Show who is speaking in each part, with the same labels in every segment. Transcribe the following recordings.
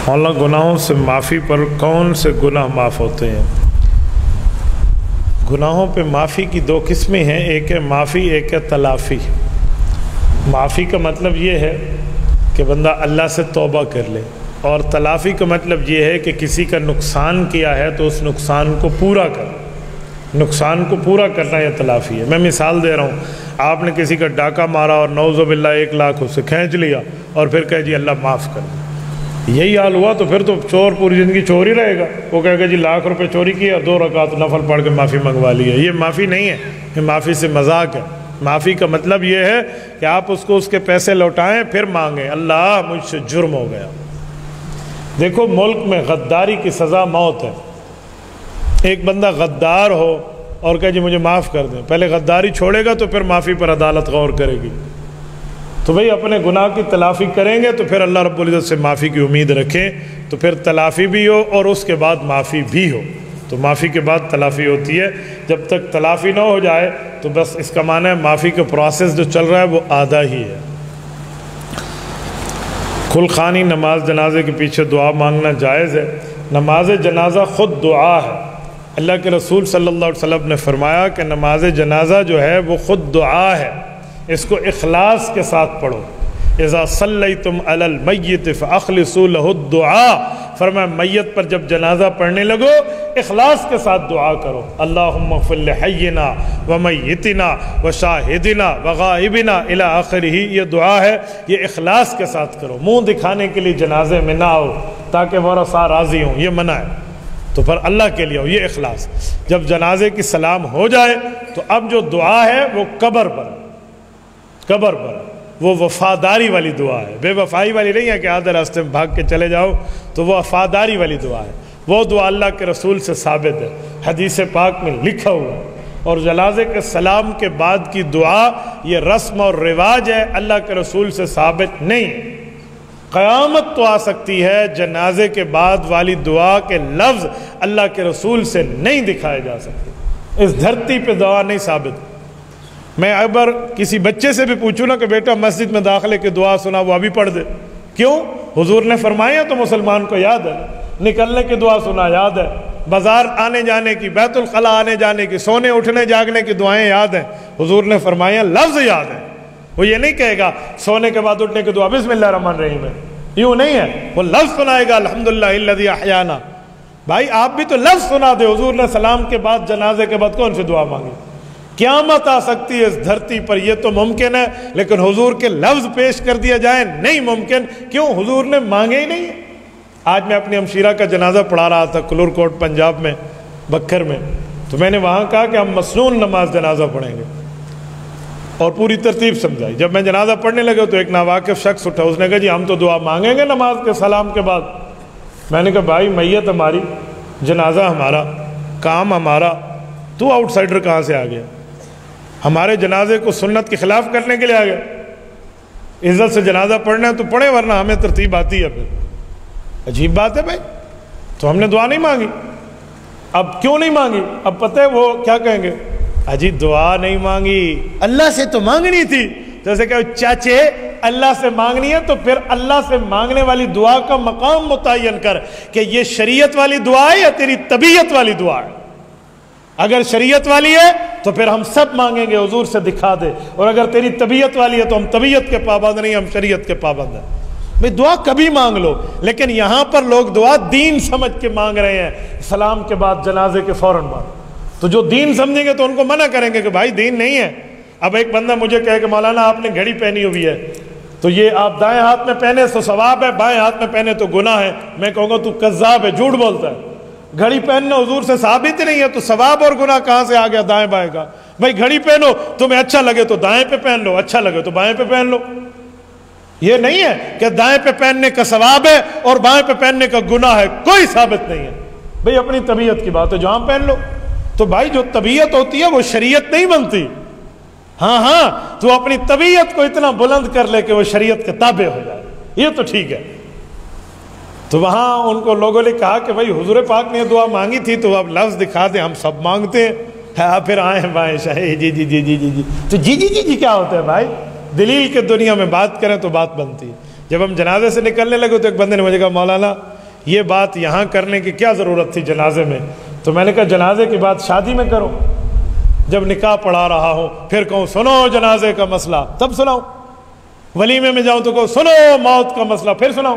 Speaker 1: اللہ گناہوں سے معافی پر کون سے گناہ معاف ہوتے ہیں؟ گناہوں پہ معافی کی دو قسمیں ہیں، ایک ہے معافی، ایک ہے تلافی۔ معافی کا مطلب یہ ہے کہ بندہ اللہ سے توبہ کر لے، اور تلافی کا مطلب یہ ہے کہ کسی کا نقصان کیا ہے تو اس نقصان کو پورا کر، نقصان کو پورا کرنا یہ تلافی ہے۔ میں مثال دے رہا ہوں، آپ نے کسی کا ڈاکہ مارا اور نعوذ باللہ 1 لاکھ اس سے کھینچ لیا اور پھر کہے جی اللہ معاف کر دے، یہی حال ہوا تو پھر تو چور پوری زندگی چور ہی رہے گا۔ وہ کہے گا جی لاکھ روپے چوری کیا اور 2 رکعت نفل پڑھ کے معافی منگوا لی ہے۔ یہ معافی نہیں ہے، یہ معافی سے مذاق ہے۔ معافی کا مطلب یہ ہے کہ آپ اس کو اس کے پیسے لوٹائیں پھر مانگیں، اللہ مجھ سے جرم ہو گیا۔ دیکھو ملک میں غداری کی سزا موت ہے۔ ایک بندہ غدار ہو اور کہے جی مجھے معاف کر دیں، پہلے غداری چھوڑے گا تو پھر معافی پر عدالت غور کرے گی۔ تو بھئی اپنے گناہ کی تلافی کریں گے تو پھر اللہ رب العزت سے معافی کی امید رکھیں، تو پھر تلافی بھی ہو اور اس کے بعد معافی بھی ہو۔ تو معافی کے بعد تلافی ہوتی ہے، جب تک تلافی نہ ہو جائے تو بس اس کا معنی ہے معافی کا پروسیس جو چل رہا ہے وہ آدھا ہی ہے۔ کھل خوانی نماز جنازے کے پیچھے دعا مانگنا جائز ہے؟ نماز جنازہ خود دعا ہے۔ اللہ کے رسول صلی اللہ علیہ وسلم نے فرمایا کہ نماز جنازہ جو ہے وہ خود دعا ہے، اس کو اخلاص کے ساتھ پڑھو۔ اذا صلیتم علی المیت فاخلصوا له الدعاء، فرمایا میت پر جب جنازہ پڑھنے لگو اخلاص کے ساتھ دعا کرو، اللہم اغفر لحینا ومیتنا وشاہدنا وغائبنا الی آخرہ۔ یہ دعا ہے، یہ اخلاص کے ساتھ کرو، منہ دکھانے کے لیے جنازے میں نہ آؤ تاکہ ورثہ راضی ہوں، یہ منع ہے۔ تو پھر اللہ کے لیے ہو، یہ اخلاص۔ جب جنازے کی سلام ہو جائے تو اب جو دعا ہے وہ قبر پر، قبر پر وہ وفاداری والی دعا ہے، بے وفائی والی نہیں ہے کہ آدھے راستے میں بھاگ کے چلے جاؤ، تو وہ وفاداری والی دعا ہے۔ وہ دعا اللہ کے رسول سے ثابت ہے، حدیث پاک میں لکھا ہوا ہے۔ اور جنازے کے سلام کے بعد کی دعا یہ رسم اور رواج ہے، اللہ کے رسول سے ثابت نہیں۔ قیامت تو آ سکتی ہے جنازے کے بعد والی دعا کے لفظ اللہ کے رسول سے نہیں دکھائے جا سکتے، اس دھرتی پہ دعا نہیں ثابت۔ میں اگر کسی بچے سے بھی پوچھوں نا کہ بیٹا مسجد میں داخلے کی دعا سنا، وہ ابھی پڑھ دے، کیوں؟ حضور نے فرمایا تو مسلمان کو یاد ہے، نکلنے کی دعا سنا یاد ہے، بازار آنے جانے کی، بیت الخلاء آنے جانے کی، سونے اٹھنے جاگنے کی دعائیں یاد ہیں، حضور نے فرمایا لفظ یاد ہے۔ وہ یہ نہیں کہے گا سونے کے بعد اٹھنے کی دعا بسم اللہ الرحمن الرحیم ہے، یوں نہیں ہے، وہ لفظ سنائے گا الحمدللہ الذی احیانا۔ بھائی آپ بھی تو لفظ سنا دے، حضور نے سلام کے بعد جنازے کے بعد کون سی دعا مانگی؟ قیامت آ سکتی ہے اس دھرتی پر، یہ تو ممکن ہے، لیکن حضور کے لفظ پیش کر دیا جائیں نہیں ممکن، کیوں؟ حضور نے مانگے ہی نہیں۔ آج میں اپنی ہمشیرہ کا جنازہ پڑھا رہا تھا کلور کوٹ پنجاب میں، بکھر میں، تو میں نے وہاں کہا کہ ہم مسنون نماز جنازہ پڑھیں گے اور پوری ترتیب سمجھائی۔ جب میں جنازہ پڑھنے لگا تو ایک ناواقف شخص اٹھا، اس نے کہا جی ہم تو دعا مانگیں گے نماز کے سلام کے بعد۔ میں نے کہا بھائی میت ہماری، جنازہ ہمارا، کام ہمارا، تو آؤٹ سائڈر کہاں سے آ گیا؟ ہمارے جنازے کو سنت کے خلاف کرنے کے لیے آ گئے۔ عزت سے جنازہ پڑھنا ہے تو پڑھیں، ورنہ ہمیں ترتیب آتی ہے۔ پھر عجیب بات ہے بھائی، تو ہم نے دعا نہیں مانگی۔ اب کیوں نہیں مانگی؟ اب پتہ ہے وہ کیا کہیں گے، اجی دعا نہیں مانگی، اللہ سے تو مانگنی تھی۔ جیسے کہ چاچے اللہ سے مانگنی ہے تو پھر اللہ سے مانگنے والی دعا کا مقام متعین کر کہ یہ شریعت والی دعا ہے یا تیری طبیعت والی دعا ہے۔ اگر شریعت والی ہے تو پھر ہم سب مانگیں گے حضور سے دکھا دے، اور اگر تیری طبیعت والی ہے تو ہم طبیعت کے پابند نہیں، ہم شریعت کے پابند ہیں۔ بھئی دعا کبھی مانگ لو، لیکن یہاں پر لوگ دعا دین سمجھ کے مانگ رہے ہیں، سلام کے بعد جنازے کے فوراً بعد۔ تو جو دین سمجھیں گے تو ان کو منع کریں گے کہ بھائی دین نہیں ہے۔ اب ایک بندہ مجھے کہے کہ مولانا آپ نے گھڑی پہنی ہوئی ہے تو یہ آپ دائیں ہاتھ میں پہنے تو ثواب ہے، بائیں ہاتھ میں پہنے تو گناہ ہے۔ میں کہوں گا تو کذاب ہے، جھوٹ بولتا ہے، گھڑی پہننا حضور سے ثابت ہی نہیں ہے، تو ثواب اور گناہ کہاں سے آ گیا دائیں بائیں کا؟ بھائی گھڑی پہنو، تمہیں اچھا لگے تو دائیں پہ پہن لو، اچھا لگے تو بائیں پہ پہن لو۔ یہ نہیں ہے کہ دائیں پہ پہننے کا ثواب ہے اور بائیں پہ پہننے کا گناہ ہے، کوئی ثابت نہیں ہے۔ بھئی اپنی طبیعت کی بات ہے، جہاں پہن لو۔ تو بھائی جو طبیعت ہوتی ہے وہ شریعت نہیں بنتی۔ ہاں تو اپنی طبیعت کو اتنا بلند کر لے کہ وہ شریعت کے تابع ہو جائے، یہ تو ٹھیک ہے۔ تو وہاں ان کو لوگوں نے کہا کہ بھائی حضور پاک نے دعا مانگی تھی تو اب لفظ دکھا دیں، ہم سب مانگتے ہیں۔ پھر آئیں بائیں شاہی جی جی جی جی جی جی، تو جی جی جی جی کیا ہوتا ہے بھائی؟ دلیل کے دنیا میں بات کریں تو بات بنتی ہے۔ جب ہم جنازے سے نکلنے لگے تو ایک بندے نے مجھے کہا مولانا یہ بات یہاں کرنے کی کیا ضرورت تھی جنازے میں؟ تو میں نے کہا جنازے کی بات شادی میں کرو، جب نکاح پڑھا رہا ہوں پھر کہوں سنو جنازے کا مسئلہ تب سناؤ، ولیمے میں جاؤں تو کہو سنو موت کا مسئلہ پھر سناؤ،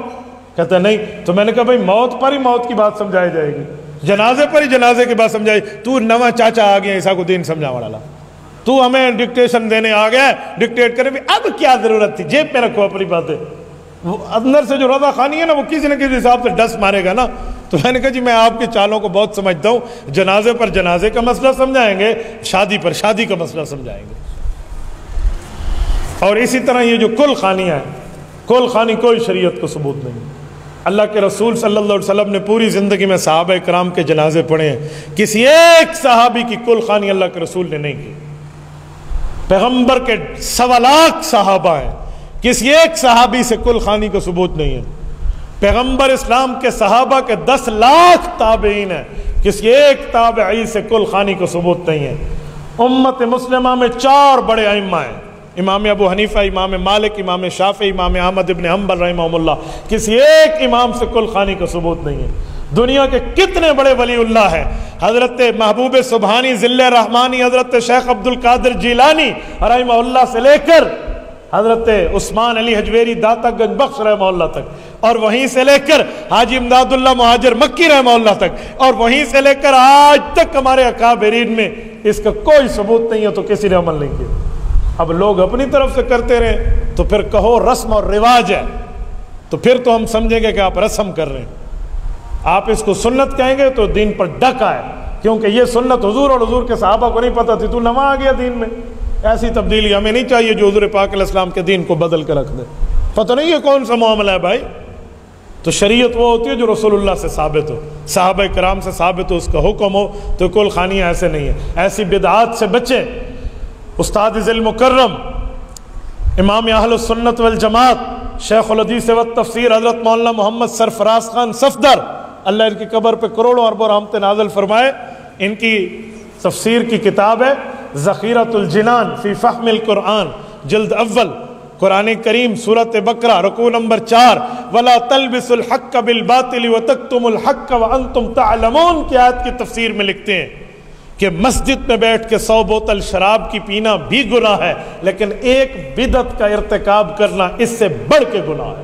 Speaker 1: کہتا نہیں۔ تو میں نے کہا بھائی موت پر ہی موت کی بات سمجھائی جائے گی، جنازے پر ہی جنازے کی بات سمجھائی، تو نواں چاچا آ گیا عیسیٰ کو دین سمجھا والا، تو ہمیں ڈکٹیشن دینے آ گیا، ڈکٹیٹ کرے بھی اب کیا ضرورت تھی، جیب میں رکھو اپنی باتیں۔ وہ اندر سے جو رضا خانی ہے نا وہ کسی نہ کسی حساب سے ڈس مارے گا نا۔ تو میں نے کہا جی میں آپ کی چالوں کو بہت سمجھتا ہوں، جنازے پر جنازے کا مسئلہ سمجھائیں گے، شادی پر شادی کا مسئلہ سمجھائیں گے۔ اور اسی طرح یہ جو کل خانیاں ہیں، کل خانی کوئی شریعت کو ثبوت نہیں۔ اللہ کے رسول صلی اللہ علیہ وسلم نے پوری زندگی میں صحابہ کرام کے جنازے پڑھے ہیں، کسی ایک صحابی کی کل خانی اللہ کے رسول نے نہیں کی۔ پیغمبر کے 1.25 لاکھ صحابہ ہیں، کسی ایک صحابی سے کل خانی کا ثبوت نہیں ہے۔ پیغمبر اسلام کے صحابہ کے 10 لاکھ تابعین ہیں، کسی ایک تابعی سے کل خانی کا ثبوت نہیں ہے۔ امت مسلمہ میں 4 بڑے ائمہ ہیں، امام ابو حنیفہ، امام مالک، امام شافعی، امام احمد ابن حنبل رحمہ اللہ، کسی ایک امام سے کل خانی کا ثبوت نہیں ہے۔ دنیا کے کتنے بڑے ولی اللہ ہیں، حضرت محبوب سبحانی ذل رحمانی، حضرت شیخ عبد القادر جیلانی رحمہ اللہ سے لے کر حضرت عثمان علی حجویری داتا گنج بخش رحمہ اللہ تک، اور وہیں سے لے کر حاجی امداد اللہ مہاجر مکی رحمہ اللہ تک، اور وہیں سے لے کر آج تک ہمارے اکابرین میں اس کا کوئی ثبوت نہیں ہے تو کسی نے عمل نہیں کیا۔ اب لوگ اپنی طرف سے کرتے رہے تو پھر کہو رسم اور رواج ہے، تو پھر تو ہم سمجھیں گے کہ آپ رسم کر رہے ہیں۔ آپ اس کو سنت کہیں گے تو دین پر ڈکا ہے، کیونکہ یہ سنت حضور اور حضور کے صحابہ کو نہیں پتہ تھی، تو نواں آ گیا دین میں۔ ایسی تبدیلی ہمیں نہیں چاہیے جو حضور پاک علیہ السلام کے دین کو بدل کر رکھ دے۔ پتہ نہیں یہ کون سا معاملہ ہے بھائی؟ تو شریعت وہ ہوتی ہے جو رسول اللہ سے ثابت ہو، صحابہ کرام سے ثابت ہو، اس کا حکم ہو، تو کل خانیاں ایسے نہیں ہیں۔ ایسی بدعات سے بچیں۔ استاد ذل مکرم امام اہل السنت والجماعت شیخ الحدیث والتفسیر حضرت مولانا محمد سرفراز خان صفدر، اللہ ان کی قبر پہ کروڑوں اربوں رحمت نازل فرمائے، ان کی تفسیر کی کتاب ہے ذخیرۃ الجنان فی فہم القرآن، جلد اول، قرآن کریم سورۃ بقرہ رکوع نمبر 4، وَلَا تَلْبِسُوا الْحَقَّ بِالْبَاطِلِ وَتَكْتُمُوا الْحَقَّ وَأَنْتُمْ تَعْلَمُونَ کی آیت کی تفسیر میں لکھتے ہیں کہ مسجد میں بیٹھ کے 100 بوتل شراب کی پینا بھی گناہ ہے، لیکن ایک بدعت کا ارتکاب کرنا اس سے بڑھ کے گناہ ہے۔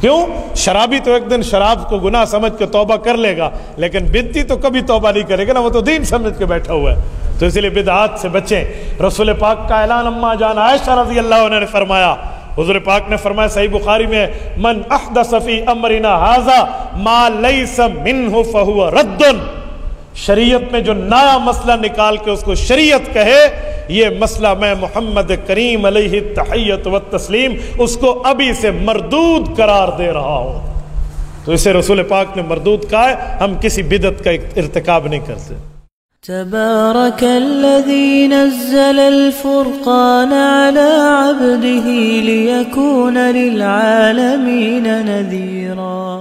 Speaker 1: کیوں؟ شرابی تو ایک دن شراب کو گناہ سمجھ کے توبہ کر لے گا، لیکن بدعتی تو کبھی توبہ نہیں کرے گا نا، وہ تو دین سمجھ کے بیٹھا ہوا ہے۔ تو اس لیے بدعات سے بچیں۔ رسول پاک کا اعلان اما جان عائشہ رضی اللہ عنہ نے فرمایا، حضور پاک نے فرمایا صحیح بخاری میں، من احدث فی امرنا ھذا ما لیس منہ فہو رد، شریعت میں جو نیا مسئلہ نکال کے اس کو شریعت کہے، یہ مسئلہ میں محمد کریم علیہ التحیۃ والتسلیم اس کو ابھی سے مردود قرار دے رہا ہوں۔ تو اسے رسول پاک نے مردود کہا ہے، ہم کسی بدعت کا ارتکاب نہیں کرتے۔
Speaker 2: تبارك الذي نزل الفرقان على عبده ليكون للعالمين نذيرا